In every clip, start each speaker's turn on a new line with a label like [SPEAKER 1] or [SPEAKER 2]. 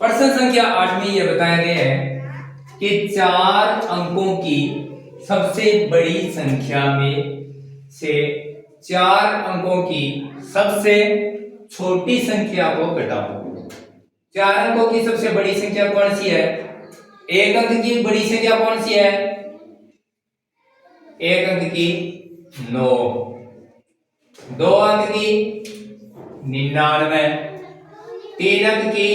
[SPEAKER 1] प्रश्न संख्या 8 में यह बताया गया है कि 4 अंकों की सबसे बड़ी संख्या में से 4 अंकों की सबसे छोटी संख्या को घटाओ। 4 अंकों की सबसे बड़ी संख्या कौन सी है? एक अंक की बड़ी संख्या कौन सी है? एक अंक की 9, 2 अंक की 99, 3 अंक की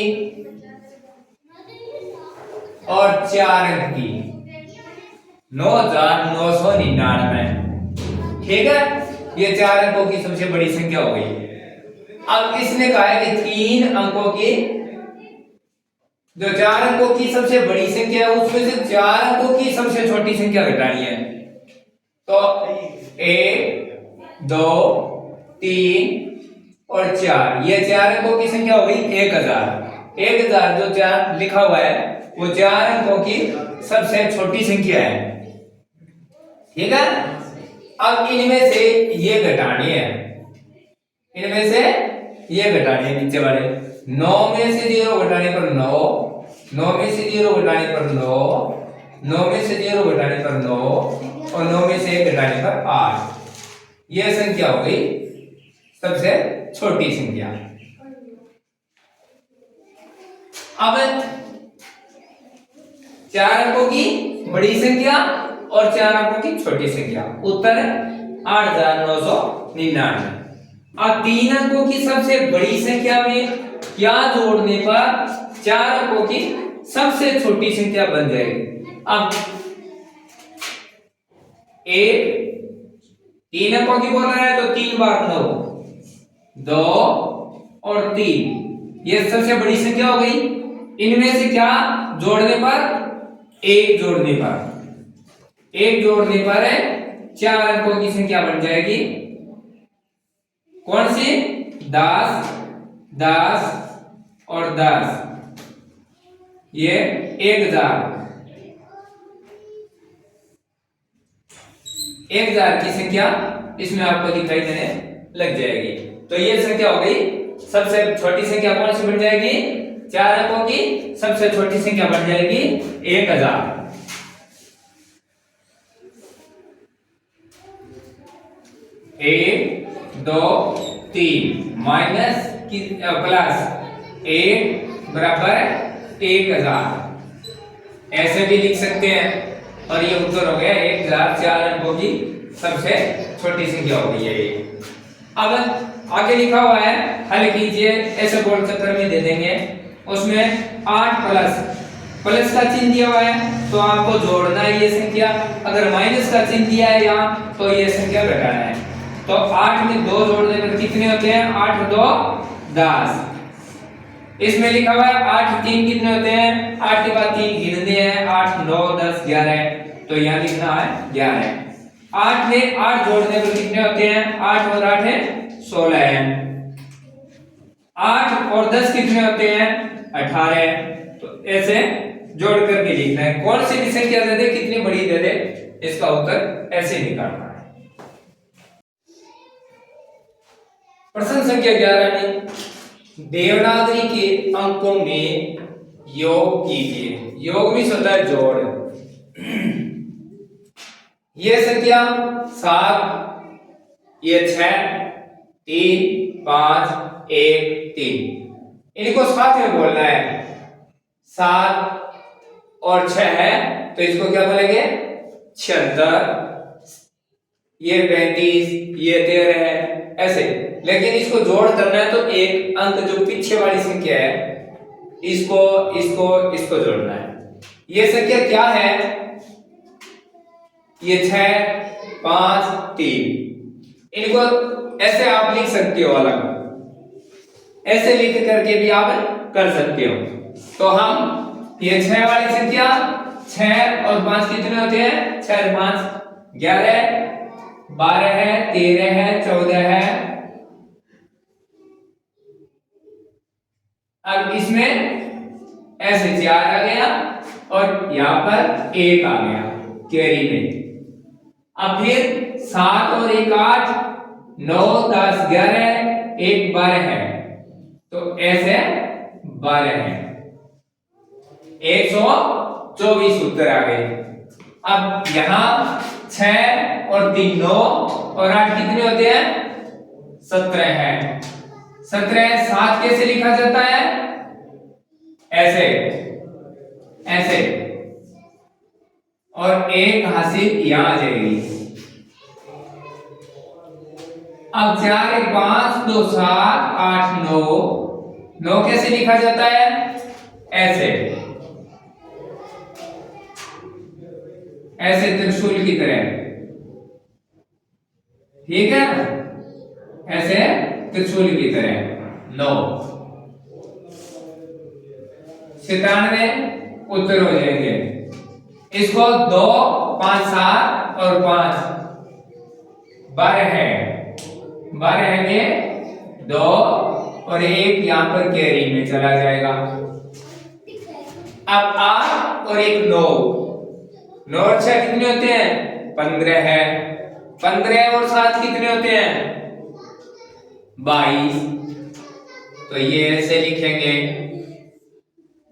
[SPEAKER 1] और 4 अंक की 9999। ठीक है, ये 4 अंकों की सबसे बड़ी संख्या हो गई। अब इसने कहा है कि 3 अंकों की, जो 4 अंकों की सबसे बड़ी संख्या है उसमें से 4 अंकों की सबसे छोटी संख्या घटानी है। तो 1 2 3 और 4, ये 4 अंकों की संख्या हो गई 1000। 1000 जो 4 लिखा हुआ है वो 4 अंकों की सबसे छोटी संख्या है। ठीक है, अब इनमें से ये घटानी है, इनमें से ये घटानी है नीचे वाले। 9 में से 0 घटाने पर 9, 9 में से 0 घटाने पर 9, 9 में से 0 घटाने पर 9 और 9 में से 1 घटाने पर 8। यह संख्या हो गई सबसे छोटी संख्या। अब 4 अंकों की बड़ी संख्या और 4 अंकों की छोटी संख्या, उत्तर 8999। अब 3 अंकों की सबसे बड़ी संख्या में क्या जोड़ने पर 4 अंकों की सबसे छोटी संख्या बन जाएगी? अब 3 अंकों की बोल रहा है तो 3 बार 9, 2 और 3, ये सबसे बड़ी संख्या हो गई। इनमें से क्या जोड़ने पर? 1 जोड़ने पर, 1 जोड़ने पर 4 अंकों की संख्या बन जाएगी। कौन सी? 10, 10 और 10, ये 1000। 1000 की संख्या इसमें आपको दिखाई देने लग जाएगी। तो ये संख्या हो गई सबसे छोटी संख्या। कौन सी बन जाएगी? 4 अंकों की सबसे छोटी संख्या बन जाएगी 1000। एक 2 3 माइनस प्लस 1 बराबर 1000, ऐसे भी लिख सकते हैं। और ये उत्तर हो गया 1000। 4 अंकों की सबसे छोटी संख्या हो गई है। अब आगे लिखा हुआ है हल कीजिए, ऐसे गोल चक्कर में दे देंगे। उसमें 8 प्लस का चिन्ह दिया हुआ है तो आपको जोड़ना है ये संख्या। अगर माइनस का चिन्ह दिया है यहाँ तो ये संख्या घटाना है। तो 8 में 2 जोड़ने पर कितने होते हैं? 8 2 10। इसमें लिखा हुआ है 8 3 कितने होते हैं? 8 के बाद 3 गिनने हैं, 8 9 10 11, तो यहाँ लिखना है 11। 8 में 8 जोड़ने पर कितने होते हैं? 8 और 8 है 16 है। 8 और 10 कितने होते हैं? 18। तो ऐसे जोड़ करके लिखना है। कौन सी भी संख्या दे दे, कितनी बड़ी दे दे, इसका उत्तर ऐसे निकालना है। प्रश्न संख्या 11 में देवनागरी के अंकों में योग कीजिए। योग में होता है जोड़। ये संख्या 7, ये 6 3 5 1 3, इनको साथ में बोलना है। 7 और 6 है तो इसको क्या बोलेंगे? 76, ये 35, ये 13 है, ऐसे। लेकिन इसको जोड़ करना है तो एक अंक जो पीछे वाली संख्या है इसको इसको इसको जोड़ना है। ये संख्या क्या है? ये 6 5 3, इनको ऐसे आप लिख सकते हो, अलग ऐसे लिख करके भी आप कर सकते हो। तो हम ये 6 वाली संख्या, 6 और 5 कितने होते हैं? 6 और 5 11, 12 है, 13 है, 14 है। अब इसमें ऐसे 4 आ गया और यहां पर 1 आ गया कैरी में। अब फिर 7 और 1 8, 9 10 11, 1 12 है, तो ऐसे 12 है। 124 उत्तर आ गए। अब यहां 6 और 3 9 और 8 कितने होते हैं? 17 है। 17 7 कैसे लिखा जाता है? ऐसे ऐसे, और एक हासिल यहां आ जाएगी। अब 4 1 5 2 7 8 9 9 कैसे लिखा जाता है? ऐसे ऐसे त्रिशूल की तरह, ठीक है, ऐसे त्रिशूल की तरह 9। 97 उत्तर हो जाएंगे। इसको 2 5 7 और 5 12 है, 12 है 2 और 1 यहां पर कैरी में चला जाएगा। अब 8 और 1 9 9 और 6 कितने होते हैं? 15 है। 15 और 7 कितने होते हैं? 22। तो ये ऐसे लिखेंगे।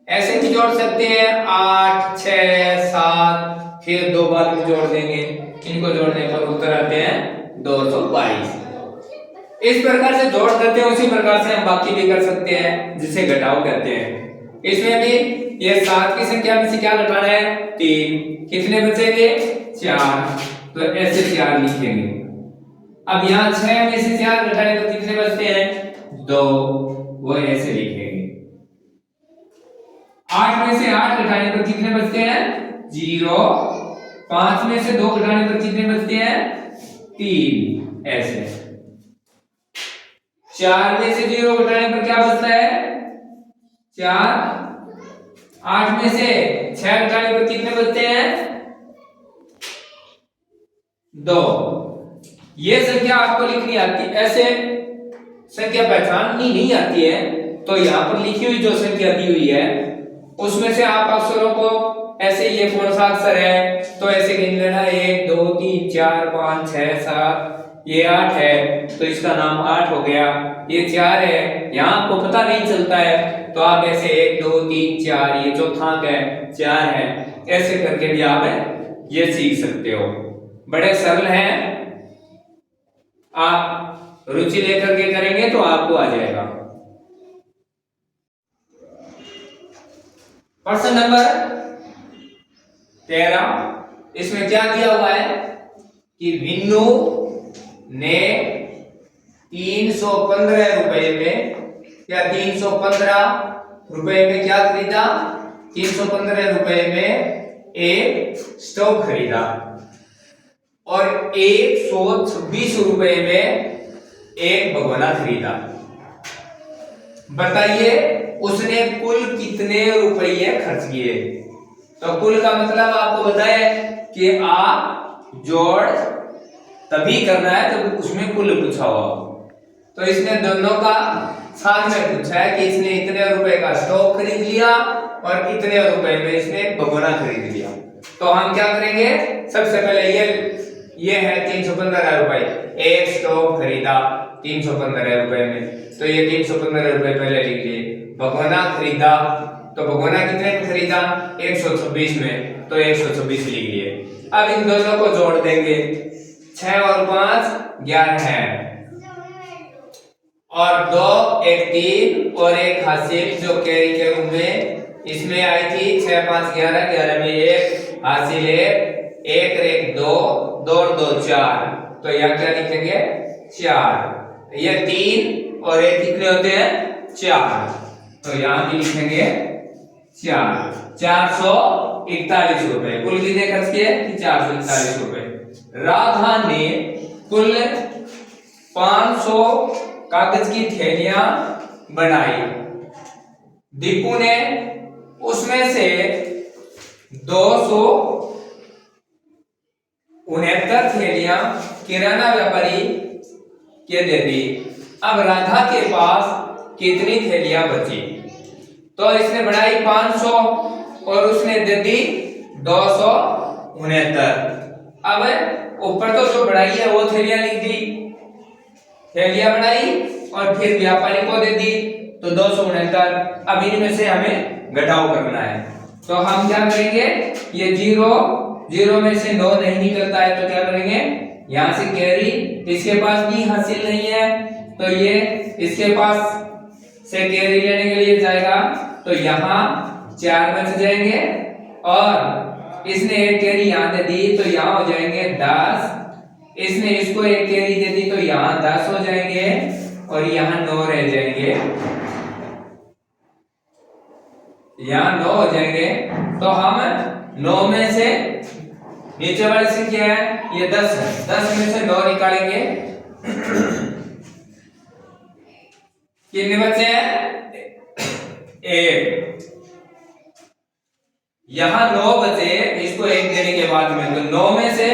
[SPEAKER 1] ऐसे भी जोड़ सकते हैं 8 6 7 फिर 2 बार में जोड़ देंगे। इनको जोड़ने पर उत्तर आते हैं 222। इस प्रकार से जोड़ करते हैं, उसी प्रकार से हम बाकी भी कर सकते हैं जिसे घटाव कहते हैं। इसमें भी ये 7 की संख्या में से क्या घटाना है? 3। कितने बचेंगे? 4। तो ऐसे 4 लिखेंगे। अब यहाँ 6 में से 4 घटाने पर कितने बचते हैं? 2। वो ऐसे लिखेंगे। 8 में से 8 घटाने पर कितने बचते हैं? 0। 5 में से 2 घटाने पर कितने बचते हैं? 3। ऐसे 4 में से 0 घटाने पर क्या बचता है? 4। 8 में से 6 घटाने पर कितने बचते हैं? 2। ये संख्या आपको लिखनी आती है, ऐसे संख्या पहचाननी नहीं आती है तो यहां पर लिखी हुई जो संख्या दी हुई है उसमें से आप अक्षरों को ऐसे, ये कौन सा अक्षर है तो ऐसे गिन लेना, 1 2 3 4 5 6 7, ये 8 है तो इसका नाम 8 हो गया। ये 4 है, यहाँ आपको पता नहीं चलता है तो आप ऐसे 1 2 3 4, ये चौथा अंक है 4 है, ऐसे करके भी आप ये सीख सकते हो। बड़े सरल हैं, आप रुचि लेकर के करेंगे तो आपको आ जाएगा। प्रश्न नंबर 13, इसमें क्या दिया हुआ है कि विन्नू ने 315 रुपए में या 315 रुपए में क्या खरीदा? 315 रुपए में एक स्टोव खरीदा और 126 रुपए में एक भगोना खरीदा। बताइए उसने कुल कितने रुपये खर्च किए? तो कुल का मतलब आपको बताया कि आप जोड़ तभी करना है जब उसमें कुल पूछा हो। तो इसने दोनों का साथ में पूछा है कि इसने इतने रुपए का स्टोव खरीद लिया और इतने रुपए में इसने भगोना खरीद लिया। तो हम क्या करेंगे, सबसे पहले ये है 315 रुपए, एक स्टोव खरीदा 315 रुपए में, तो ये 315 रुपए पहले लिख लिए। भगोना खरीदा तो भगोना कितने में खरीदा? 126 में, तो 126 लिख लिए। अब इन दोनों को जोड़ देंगे, 6 और 5 11 है और 2 एक 3 और एक हासिल जो कैरी के रूप में इसमें आई थी। 6 5 11, 11 में एक हासिल है, एक और एक 2, 2 और 2 4, तो यहाँ क्या लिखेंगे? 4। ये 3 और एक कितने होते हैं? 4, तो यहाँ भी लिखेंगे 4। 441 रुपए कुल कितने खर्च किए? 441 रुपए। राधा ने कुल 500 कागज की थैलियां बनाई। दीपू ने उसमें से 269 थैलियां किराना व्यापारी के दे दी। अब राधा के पास कितनी थैलियां बची? तो इसने बनाई 500 और उसने दे दी 269। अब ऊपर तो जो बढ़ाई है वो थैलियां लिख दी, थैलियां बनाई और फिर व्यापारी को दे दी, तो 269। अब इनमें से हमें घटाव करना है। तो हम क्या करेंगे, ये 0 में से 9 नहीं निकलता है तो क्या करेंगे, यहां से कैरी, इसके पास भी हासिल नहीं है तो ये इसके पास से कैरी लेने के लिए जाएगा, तो यहाँ 4 बच जाएंगे और इसने एक कैरी यहां दे दी तो यहाँ हो जाएंगे 10, इसने इसको एक कैरी दे दी तो यहाँ 10 हो जाएंगे और यहाँ 9 रह जाएंगे, यहाँ 9 हो जाएंगे। तो हम 9 में से नीचे वाली संख्या है ये 10 है, 10 में से 9 निकालेंगे, कितने बचे हैं, 1। यहां 9 बचे, इसको 1 देने के बाद में, तो 9 में से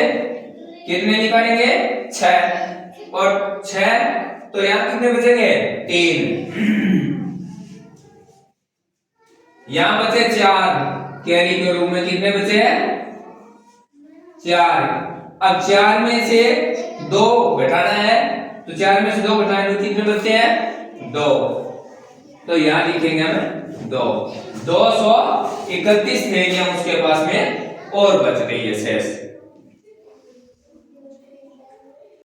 [SPEAKER 1] कितने निकालेंगे, 6, और 6 तो यहां कितने बचेंगे, 3। यहां बचे 4, कैरी के रूप में कितने बचे हैं, 4। अब 4 में से 2 घटाना है, तो 4 में से 2 घटाने तो कितने बचते हैं, 2। तो यहां लिखेंगे हम 2। 231 थैलियां उसके पास में और बच गई है शेष।